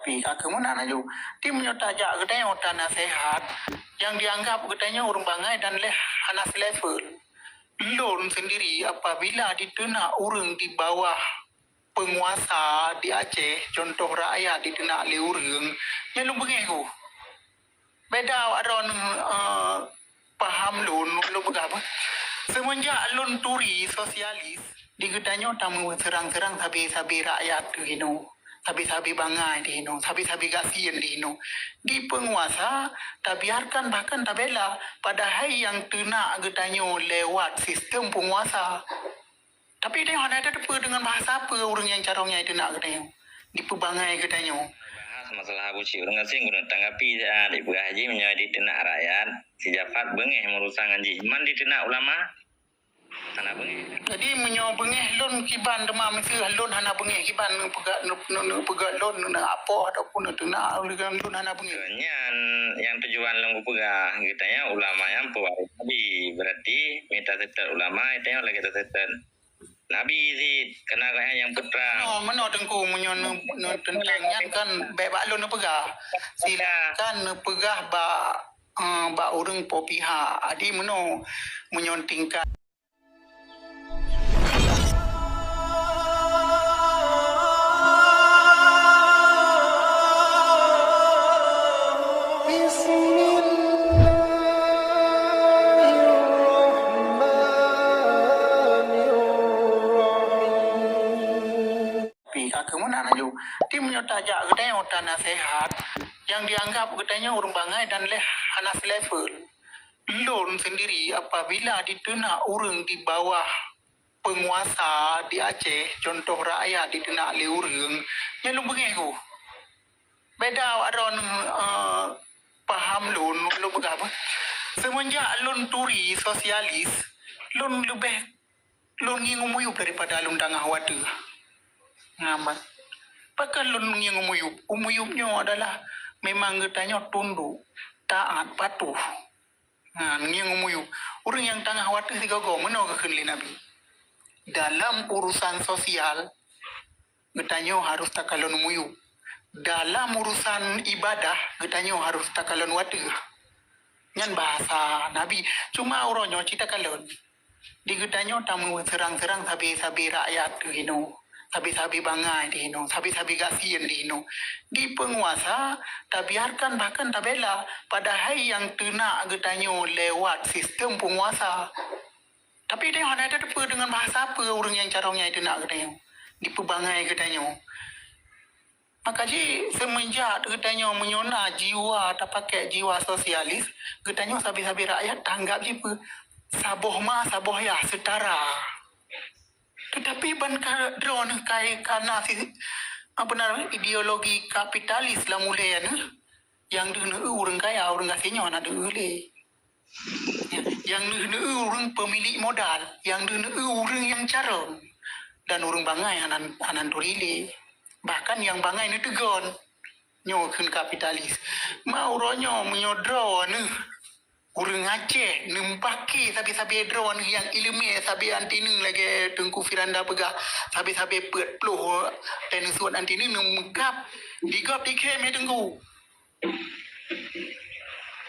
Kemudian aja dia menyotajak katanya orang nasihat yang dianggap katanya orang bangai dan anas level loan sendiri apabila ditena orang di bawah penguasa di Aceh, contoh rakyat ditena oleh orang yang lu bengehu beda ada paham lu begapa semenjak lun turi sosialis digetanya tamu serang-serang sabi-sabi rakyat tu sabi-sabi bangai di sabi-sabi gasian di di penguasa tak biarkan bahkan tak bela padahal yang tena getanya lewat sistem penguasa tapi dia ada apa dengan bahasa apa orang yang caranya itu nak getanya di pebangai getanya bahas masalah Abu Syur ngasih guna tanggapi di Haji menjadi tenak rakyat si Jafat bengeh merusak ngaji man di tenak ulama hana bengeh jadi menyo bengeh lon kiban demam mesti lon hana bengeh kiban pegak lon apa ataupun tenak lon hana bengeh yang tujuan lengku pegah kitanya ulama yang pewaris nabi berarti minta tetap ulama itu yang lagi tetap nabi sih kena kayak yang putra mana tengku menyo tentangnya kan bebak lon pegah silakan pegah ba orang popiha adi menyontingkan kemudian aja dia menyotajak katanya orang nasihat yang dianggap katanya orang bangai dan anas level loan sendiri apabila ditena orang di bawah penguasa di Aceh, contoh rakyat ditena oleh orang yang lu bengehu beda ada paham lu begapa semenjak lun turi sosialis lun lebih lun ngingumuyup daripada lun tangah wadu ngamat bahkan lun umuyupnya adalah memang getanya tunduk taat patuh ngingumuyup orang yang tangah wadu tiga mana kekenli nabi dalam urusan sosial getanya harus takalon umuyup dalam urusan ibadah getanya harus takalon wadu nyan bahasa nabi cuma orangnya cita kalon di getanya tamu serang-serang sabi-sabi rakyat tu sabi-sabi bangai di sabi-sabi gasian di penguasa tak biarkan bahkan tak bela padahal yang tena getanya lewat sistem penguasa tapi dia ada apa dengan bahasa apa orang yang caranya itu nak getanya di pebangai getanya maka semenjak getanya menyona jiwa tak pakai jiwa sosialis getanya sabi-sabi rakyat tanggap je saboh ya setara tetapi ban drone karena ideologi kapitalis lah mulai yang dulu orang kaya orang kasihnya ada boleh yang dulu orang pemilik modal yang dulu orang yang carong dan orang bangai anan turile bahkan yang bangai ni tegon nyokin kapitalis mau ronyo menyodro orang Aceh nempaki sabi-sabi drone yang ilmiah sabi antining lagi Tengku Firanda pegah sabi-sabi pet peluh dan suat antining menggap digap dikhem tengku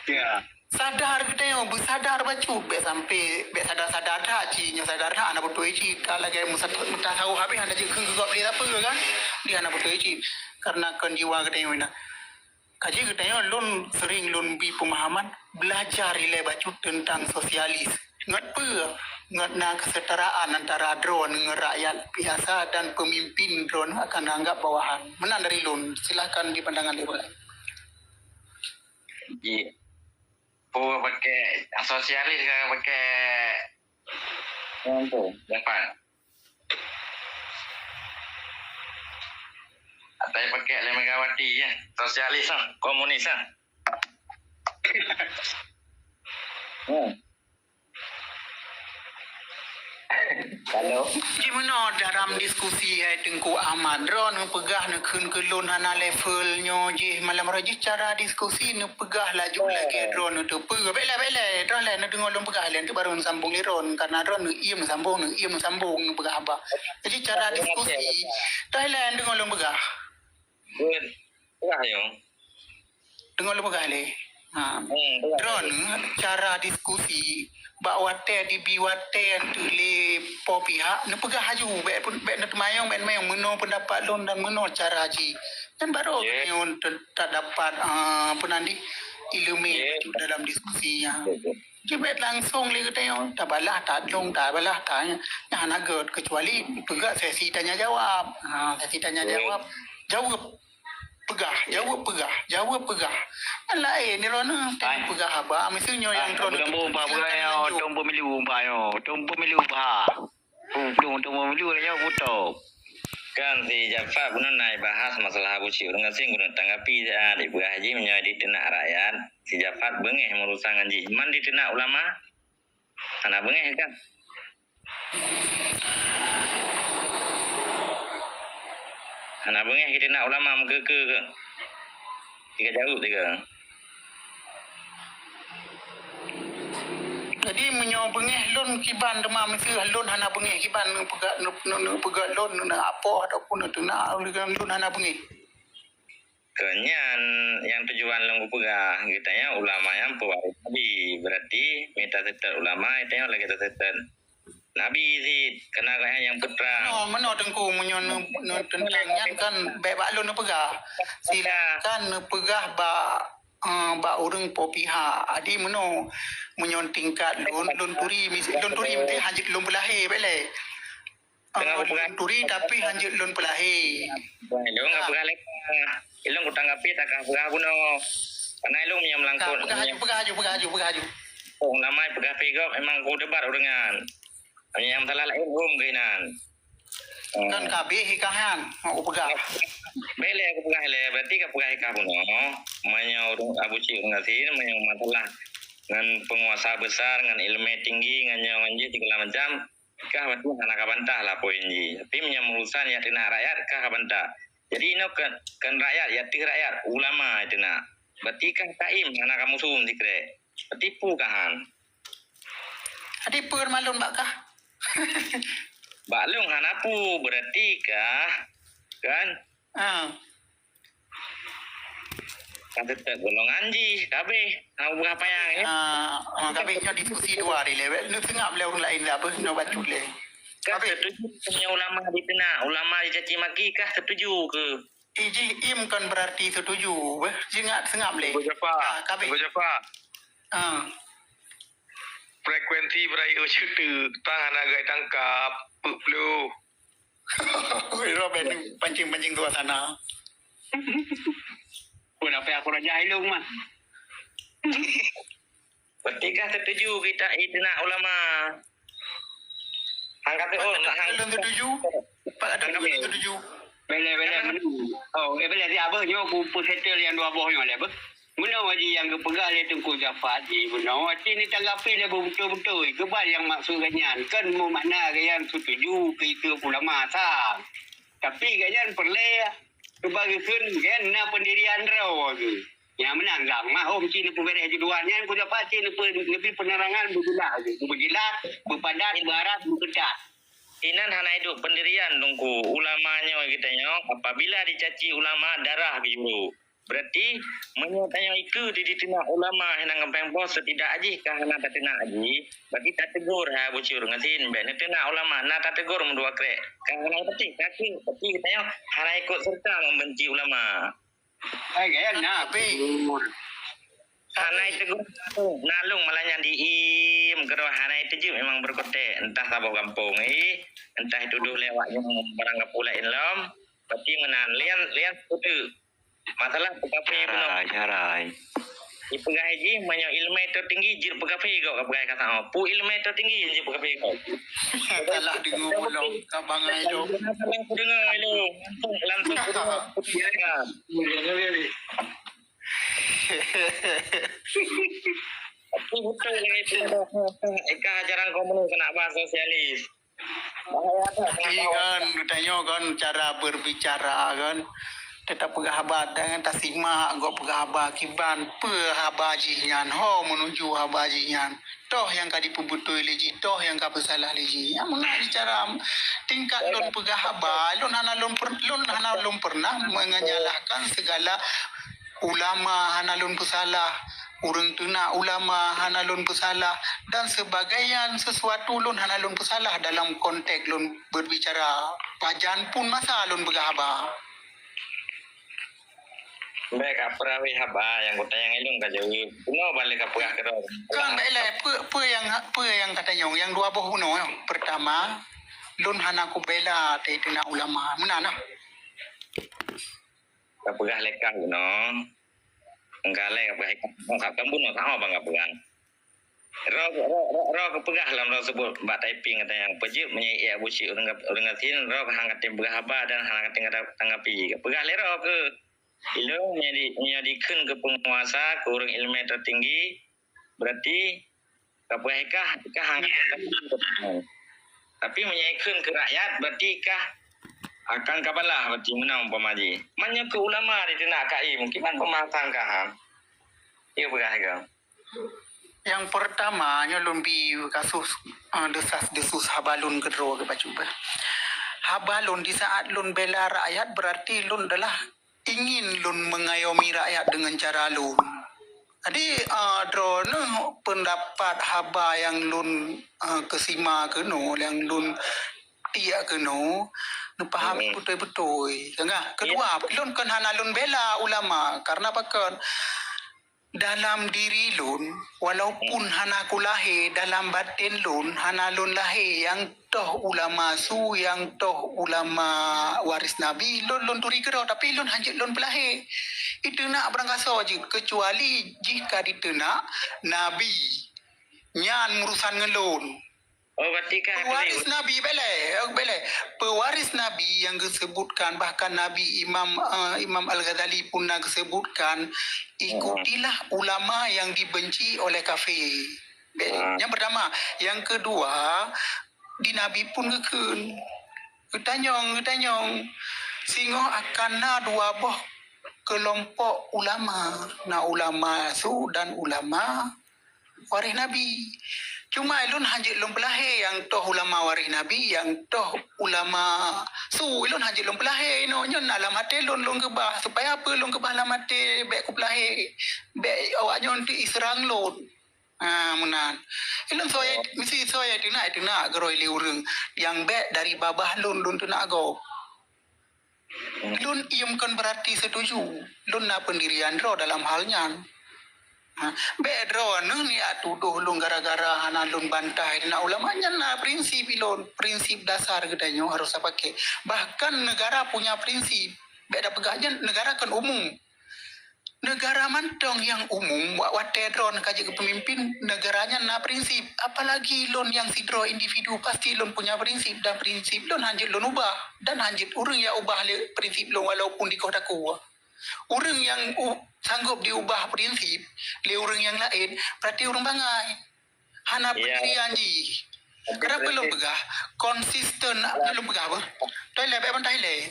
ya sadar kita yang bersadar bacu sampai sadar tak cinya sadar tak anak betul ci kalau lagi muta tahu habis anda je kegap dia apa kan dia anak betul ci karena kan jiwa kita yang kaji kita lun sering lun bi pemahaman belajar ile baca tentang sosialis ngat kesetaraan antara drone dengan rakyat biasa dan pemimpin drone akan anggap bawahan menang dari lun silakan di pandangan dia boleh pakai sosialis kan pakai itu dapat atau pakai Megawati ya sosialis komunis Halo. Gimana dalam diskusi Tengku Ahmad Ron pegah nak ke lon hana levelnya je malam raji cara diskusi nak pegah laju lagi Ron tu pegah bela Ron lah nak dengar lon pegah lain tu baru sambung Ron karena Ron ia sambung pegah apa. Jadi cara diskusi Thailand dengar lon pegah. Pegah yo. Dengar lu kali. Ha. Pegah. Drone cara diskusi bak wate di bi wate tu le po pihak ne pegah haju be ne temayong be mayong meno pendapat lon dan meno cara haji. Dan baru yeah. Tak dapat apa nanti ilmu dalam diskusinya. Jebet langsung le katanya tak balah tak long tak balah tak nah nagot kecuali pegah sesi tanya jawab. Sesi tanya jawab jawab pegah lain ni rona pegah apa misalnya yang rona tumpu miliu bah tumpu miliu nya puto kan si Jafar guna naik bahas masalah Abu Syuk dengan sing guna tanggapi di pegah haji menjadi tenak rakyat si Jafar bengeh merusak haji man di tenak ulama anak bengeh kan anak bengeh kita nak ulama muka ke tiga jauh tiga. Jadi menyo bengeh lon kiban demam mesti lon hana bengeh kiban pegak lon apa ataupun nak lon hana bengeh. Kenyan yang tujuan lenggu pegah kitanya ulama yang pewaris Nabi berarti minta tetap ulama itu yang lagi tetap Nabi Zid kena kaya yang putra. Mana tengku menyo tentangnya kan bebak lon pegah. Silakan pegah ba orang po pihak adi menyo tingkat lon turi mesti hanjit lon belahe bele. Lon turi tapi hanjit lon belahe. Lon ngap pegah lek. Ilong kutanggapi tak pegah kuno. Karena ilong punya melangkut. Pegah haju. Oh nama pegah pegok memang ku debat dengan. Hanya yang salah lain kainan. Kan kabeh hikahan mau pegah. Bele aku pegah le berarti ka pegah hikah kuno. Manya urang Abu Syuk ngasi manya masalah dengan penguasa besar dengan ilmu tinggi dengan anji segala macam kah berarti anak kabantah lah poin ji. Tapi menyang urusan ya tina rakyat kah kabantah. Jadi ini kan rakyat ya ti rakyat ulama itu nak. Berarti kan taim anak kamu sum dikre. Tipu kahan. Adi pur malum bakah. Baklung hanapu berarti kah kan? Kan tetap golongan ji kabe. Tahu apa yang kabe nya diskusi dua hari level. Nu tengah beliau orang lain lah apa no batu le. Kah setuju punya ulama di tengah ulama dicaci maki kah setuju ke? Iji im kan berarti setuju. Jingat sengap le. Kabe. Frekuensi berai cerita tangan agak tangkap pelu. Robin pancing suasana. Pun apa aku raja ilung mah. Berarti kah setuju kita itu nak ulama? Angkat belum setuju. Pak ada belum setuju. Bele. Oh, bele dia apa nyo pun settle yang dua boh nyo le apa? Mula haji yang kepegah le Tengku Jafar haji benar haji ni tanggapi le betul-betul kebal yang maksud ganyan kan mau makna ganyan setuju ke itu ulama sah. Tapi ganyan perle kebagikan kan na pendirian raw tu. Yang menang gang mah om cina pemberi haji duanya Tengku Jafar cina lebih penerangan berjelas berpadat berat berketat. Inan hana hidup pendirian tungku ulamanya kitanya apabila dicaci ulama darah biru. Berarti menyatanya itu di tina ulama henang ngempeng bos tidak aji kah hana tatina aji berarti tak tegur ha bocor ngasin ben tina ulama na tak tegur mendua krek kah hana peti kaki tapi kitanya hana ikut serta membenci ulama. Gaya na pe. Hana itu nalung malahnya diim kedua hana itu je memang berkote entah sabah kampung entah itu dulu lewat yang barang kapulain lom berarti menan lian putu masalah pekapi carai ipegah haji banyak ilmu tertinggi jir pekapi kau kapgai kata pu ilmu tertinggi jir pekapi kau salah dengar belum abang itu dengar itu langsung kan tapi betul itu eka ajaran komunis kena bahas sosialis kan tanya kan cara berbicara kan tetap pegahaba dengan tasima agak pegahaba kiban pehaba jinyan ho menuju haba jinyan toh yang kadi pebutui leji toh yang ka bersalah leji ya muna bicara tingkat lon pegahaba lon hana lon pernah menyalahkan segala ulama hana lon pesalah urang tuna ulama hana lon pesalah dan sebagainya sesuatu lon hana lon pesalah dalam konteks lon berbicara pajan pun masa lon pegahaba. Baik, perawi haba yang kota yang ilung kajawi. Puno balik ke pegah kero. Kan baiklah, apa yang katanya yang dua boh puno. Pertama, lun hana ku bela te tina ulama. Mana? Ke pegah lekah puno. Enggak lek ke pegah engkau kambuno sama bang pegah. Ro ke pegah lam ro sebut bat typing katanya pejip menyai Abu Syekh orang ngatin ro hangat tim pegah haba dan hangat ting tanggapi. Pegah lero ke Ilo menyadikan ke penguasa ke orang ilmu tertinggi berarti kapahikah hangat tapi menyaikan ke rakyat berarti kah akan kabalah berarti menang pemaji manya ke ulama di nak KI mungkin kan pemahaman kahan iya beragam yang pertama nyolombi kasus desas-desus habalun kedro ke bacuba habalun di saat lun bela rakyat berarti lun adalah ingin lun mengayomi rakyat dengan cara lun. Jadi drone pendapat haba yang lun kesima keno, yang lun tiak keno, nu paham betul-betul. Enggak. Kedua, lun kan hana lun bela ulama karena pakan dalam diri lun walaupun hana kulahe dalam batin lun hana lun lahe yang toh ulama su yang toh ulama waris nabi lun turi kero tapi lun hanjit lun belahe itu nak berangkaso je kecuali jika ditenak nabi nyan urusan ngelun. Oh berarti kah Pewaris Nabi bele pewaris Nabi yang disebutkan bahkan Nabi Imam Al-Ghazali pun nak sebutkan ikutilah ulama yang dibenci oleh kafir. Yang pertama, yang kedua di Nabi pun ketanyong singo akan na dua boh kelompok ulama ulama su dan ulama waris Nabi. Cuma ilun hanjit lum pelahe yang toh ulama waris Nabi yang toh ulama su ilun hanjit lum pelahe no nyon alam hati lun kebah supaya apa lun kebah alam hati baik ku pelahe baik awak nyon ti iserang lun munan ilun soya mesti soya tina geroi liurung yang baik dari babah lun tu nak go lun iamkan berarti setuju lun na pendirian ro dalam halnya bedro ni tuduh lung gara-gara hana lun bantah na ulamanya na prinsip ilon prinsip dasar gedanyo harus pakai bahkan negara punya prinsip beda pegahnya negara kan umum negara mantong yang umum wate dron kaji kepemimpin negaranya na prinsip apalagi lon yang sidro individu pasti lon punya prinsip dan prinsip lon hanjit lon ubah dan hanjit urang ya ubah prinsip lon walaupun di kota kuah orang yang sanggup diubah prinsip le orang yang lain berarti orang bangai hana pendirian ji kenapa belum pegah konsisten belum pegah apa toilet apa toilet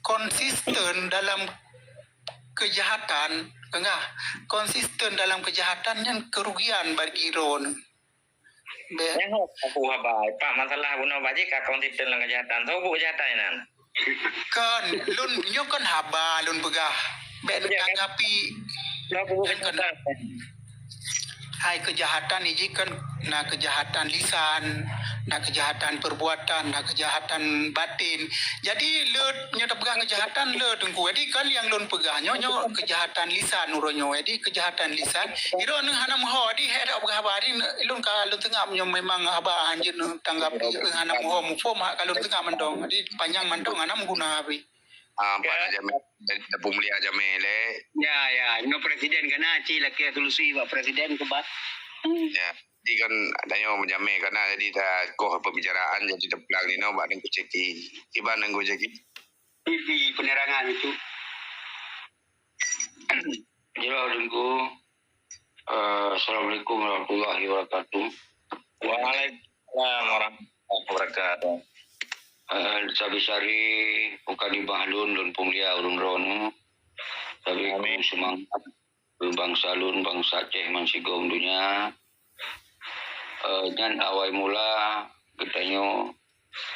konsisten dalam kejahatan enggak konsisten dalam kejahatan yang kerugian bagi ron yang aku habai pak masalah guna baji ka konsisten dalam kejahatan tahu bu kejahatan nan kan lun nyo kan haba lun pegah be tanggapi kan hai kejahatan ini kan na kejahatan lisan na kejahatan perbuatan na kejahatan batin jadi le nyo pegang kejahatan le tengku jadi kan yang lun pegah nyo kejahatan lisan uronyo jadi kejahatan lisan iro nu hanam ho di hera pegah bari lun ka lun tengah nyo memang haba anjir tanggapi hanam ho mu fo ma kalun tengah mendong jadi panjang mendong hanam guna abi Pana jame pumulia jame le. Ya, no presiden kana ci laki solusi pak presiden ke bat. Ya, jadi kan adanya menjame karena jadi dah koh pembicaraan jadi terpulang ni no badan kuceki. Iban nanggo jeki. Di penerangan itu. Jero dengku. Assalamualaikum warahmatullahi wabarakatuh. Waalaikumsalam warahmatullahi wabarakatuh. Sabi-sari bukan di bahlun lun punglia urun rono. Tapi Amin. ku semangat bangsa lun bangsa Aceh mansigom dunia. Nyan awal mula katanya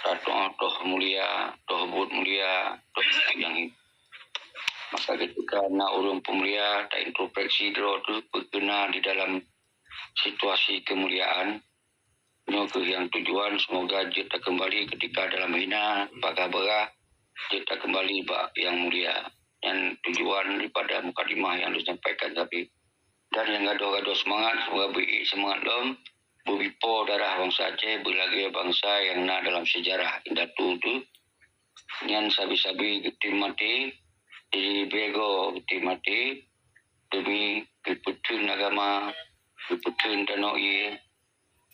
ratu toh mulia, toh bud mulia, toh yang maka ketika na urun pemulia tak introspeksi dro tu berkena di dalam situasi kemuliaan nyo ke yang tujuan semoga kita kembali ketika dalam hina baka berah kita kembali bak yang mulia yang tujuan daripada mukadimah yang disampaikan tadi dan yang gaduh-gaduh semangat semoga beri semangat lom berbipo darah bangsa Aceh berlagi bangsa yang na dalam sejarah indatu tu yang sabi-sabi kita mati di bego kita mati demi keputusan agama keputusan tanoi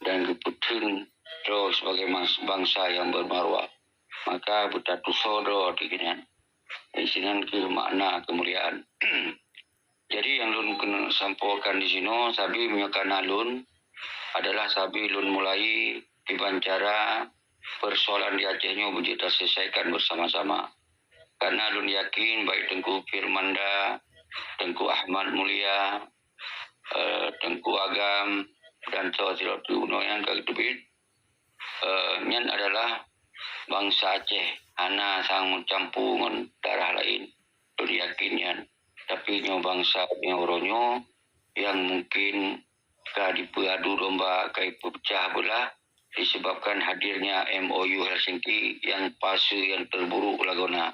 dan keputusan terus sebagai bangsa yang bermarwah maka betatu sodo dikini isinan ke makna kemuliaan jadi yang lun kena sampaikan di sini sabi menyakan alun adalah sabi lun mulai dibancara persoalan di Acehnya boleh kita selesaikan bersama-sama karena lun yakin baik Tengku Firmanda, Tengku Ahmad Mulia, Tengku Agam dan Tawaziratu Uno yang kagedubit nyan adalah bangsa Aceh ana sang campur dengan darah lain lun yakin yan tapi nyo bangsa yang oronyo yang mungkin ka diperadu domba kai pecah belah disebabkan hadirnya MOU Helsinki yang palsu yang terburuk lagona.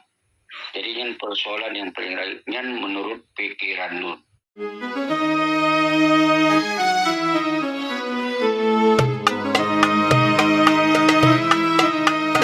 Jadi ini persoalan yang paling rakyat menurut pikiran lu.